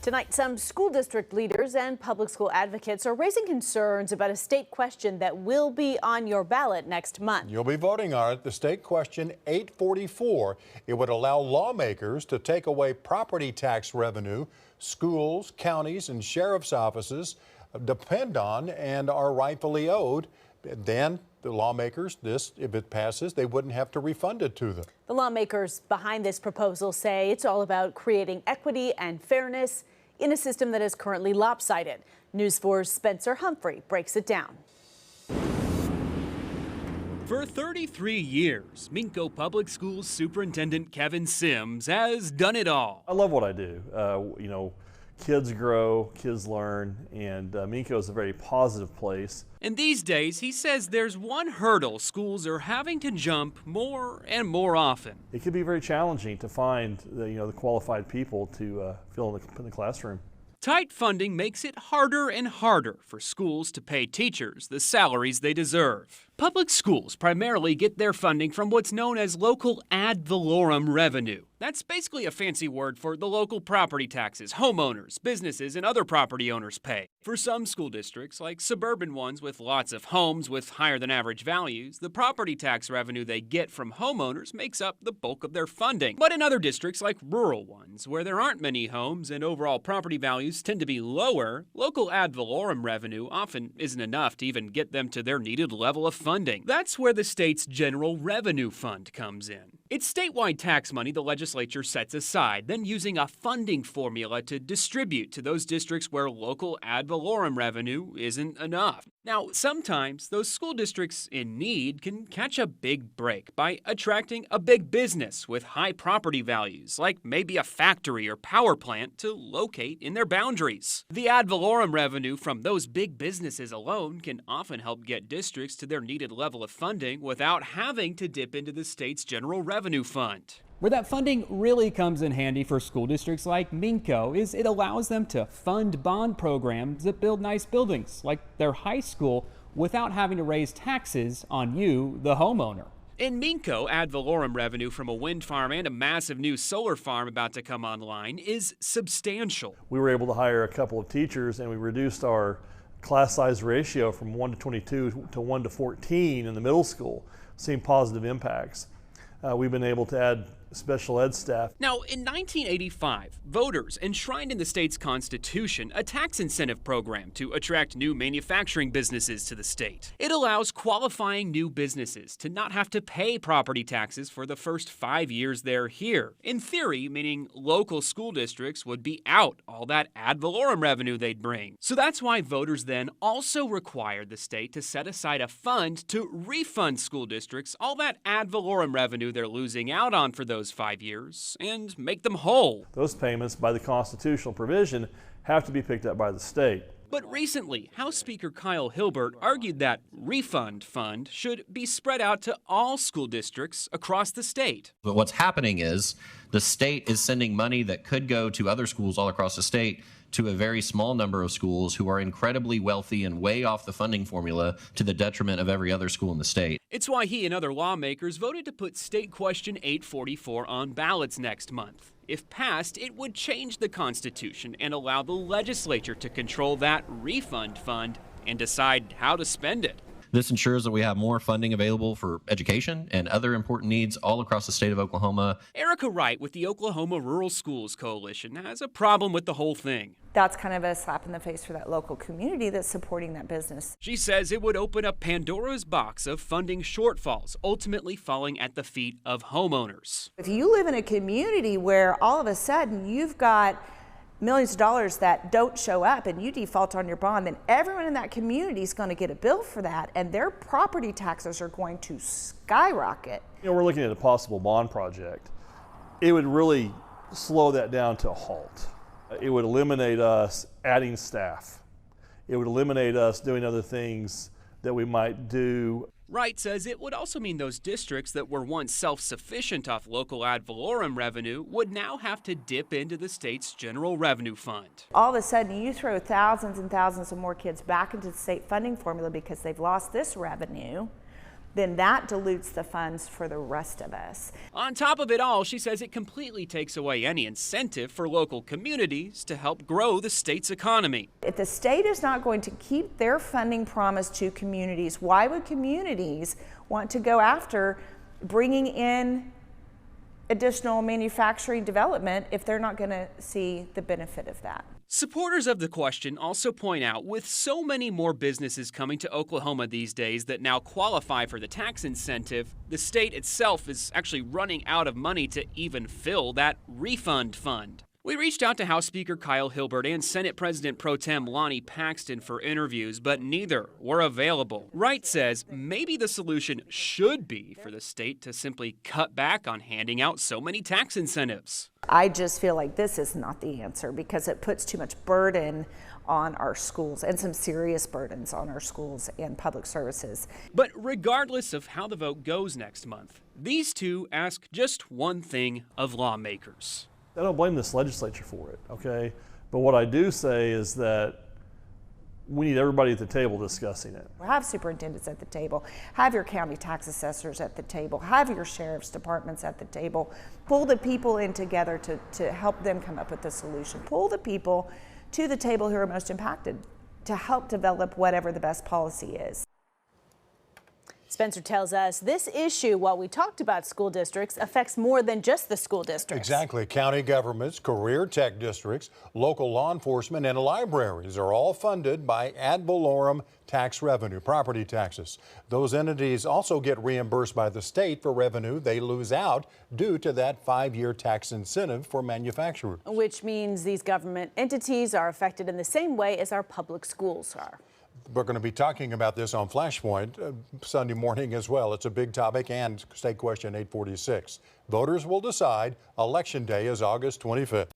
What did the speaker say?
Tonight, some school district leaders and public school advocates are raising concerns about a state question that will be on your ballot next month. You'll be voting on it. The state question 844. It would allow lawmakers to take away property tax revenue schools, counties, and sheriff's offices depend on and are rightfully owed. Then the lawmakers, if it passes, they wouldn't have to refund it to them. The lawmakers behind this proposal say it's all about creating equity and fairness in a system that is currently lopsided. News 4's Spencer Humphrey breaks it down. For 33 years, Minco Public Schools Superintendent Kevin Sims has done it all. I love what I do. Kids grow, kids learn, and Minco is a very positive place. And these days, he says there's one hurdle schools are having to jump more and more often. It can be very challenging to find the qualified people to fill in the classroom. Tight funding makes it harder and harder for schools to pay teachers the salaries they deserve. Public schools primarily get their funding from what's known as local ad valorem revenue. That's basically a fancy word for the local property taxes homeowners, businesses, and other property owners pay. For some school districts, like suburban ones with lots of homes with higher than average values, the property tax revenue they get from homeowners makes up the bulk of their funding. But in other districts, like rural ones, where there aren't many homes and overall property values tend to be lower, local ad valorem revenue often isn't enough to even get them to their needed level of funding. That's where the state's General Revenue Fund comes in. It's statewide tax money the legislature sets aside, then using a funding formula to distribute to those districts where local ad valorem revenue isn't enough. Now, sometimes those school districts in need can catch a big break by attracting a big business with high property values, like maybe a factory or power plant, to locate in their boundaries. The ad valorem revenue from those big businesses alone can often help get districts to their needed level of funding without having to dip into the state's General Revenue Fund. Where that funding really comes in handy for school districts like Minco is it allows them to fund bond programs that build nice buildings, like their high school, without having to raise taxes on you, the homeowner. In Minco, ad valorem revenue from a wind farm and a massive new solar farm about to come online is substantial. We were able to hire a couple of teachers, and we reduced our class size ratio from 1 to 22 to 1 to 14 in the middle school, seeing positive impacts. We've been able to add special ed staff. Now, in 1985, voters enshrined in the state's constitution a tax incentive program to attract new manufacturing businesses to the state. It allows qualifying new businesses to not have to pay property taxes for the first 5 years they're here. In theory, meaning local school districts would be out all that ad valorem revenue they'd bring. So that's why voters then also required the state to set aside a fund to refund school districts all that ad valorem revenue they're losing out on for those 5 years and make them whole. Those payments, by the constitutional provision, have to be picked up by the state. But recently, House Speaker Kyle Hilbert argued that refund fund should be spread out to all school districts across the state. But what's happening is the state is sending money that could go to other schools all across the state to a very small number of schools who are incredibly wealthy and way off the funding formula to the detriment of every other school in the state. It's why he and other lawmakers voted to put State Question 844 on ballots next month. If passed, it would change the Constitution and allow the legislature to control that refund fund and decide how to spend it. This ensures that we have more funding available for education and other important needs all across the state of Oklahoma. Erica Wright with the Oklahoma Rural Schools Coalition has a problem with the whole thing. That's kind of a slap in the face for that local community that's supporting that business. She says it would open up Pandora's box of funding shortfalls, ultimately falling at the feet of homeowners. If you live in a community where all of a sudden you've got millions of dollars that don't show up and you default on your bond, then everyone in that community is going to get a bill for that, and their property taxes are going to skyrocket. We're looking at a possible bond project. It would really slow that down to a halt. It would eliminate us adding staff. It would eliminate us doing other things that we might do. Wright says it would also mean those districts that were once self-sufficient off local ad valorem revenue would now have to dip into the state's General Revenue Fund. All of a sudden, you throw thousands and thousands of more kids back into the state funding formula because they've lost this revenue. then that dilutes the funds for the rest of us. On top of it all, she says it completely takes away any incentive for local communities to help grow the state's economy. If the state is not going to keep their funding promise to communities, why would communities want to go after bringing in additional manufacturing development if they're not going to see the benefit of that? Supporters of the question also point out, with so many more businesses coming to Oklahoma these days that now qualify for the tax incentive, the state itself is actually running out of money to even fill that refund fund. We reached out to House Speaker Kyle Hilbert and Senate President Pro Tem Lonnie Paxton for interviews, but neither were available. Wright says maybe the solution should be for the state to simply cut back on handing out so many tax incentives. I just feel like this is not the answer because it puts too much burden on our schools and some serious burdens on our schools and public services. But regardless of how the vote goes next month, these two ask just one thing of lawmakers. I don't blame this legislature for it, okay? But what I do say is that we need everybody at the table discussing it. Have superintendents at the table, have your county tax assessors at the table, have your sheriff's departments at the table. Pull the people in together to help them come up with a solution. Pull the people to the table who are most impacted to help develop whatever the best policy is. Spencer tells us this issue, while we talked about school districts, affects more than just the school districts. Exactly. County governments, career tech districts, local law enforcement, and libraries are all funded by ad valorem tax revenue, property taxes. Those entities also get reimbursed by the state for revenue they lose out due to that 5-year tax incentive for manufacturers. Which means these government entities are affected in the same way as our public schools are. We're going to be talking about this on Flashpoint Sunday morning as well. It's a big topic and State Question 846. Voters will decide. Election Day is August 25th.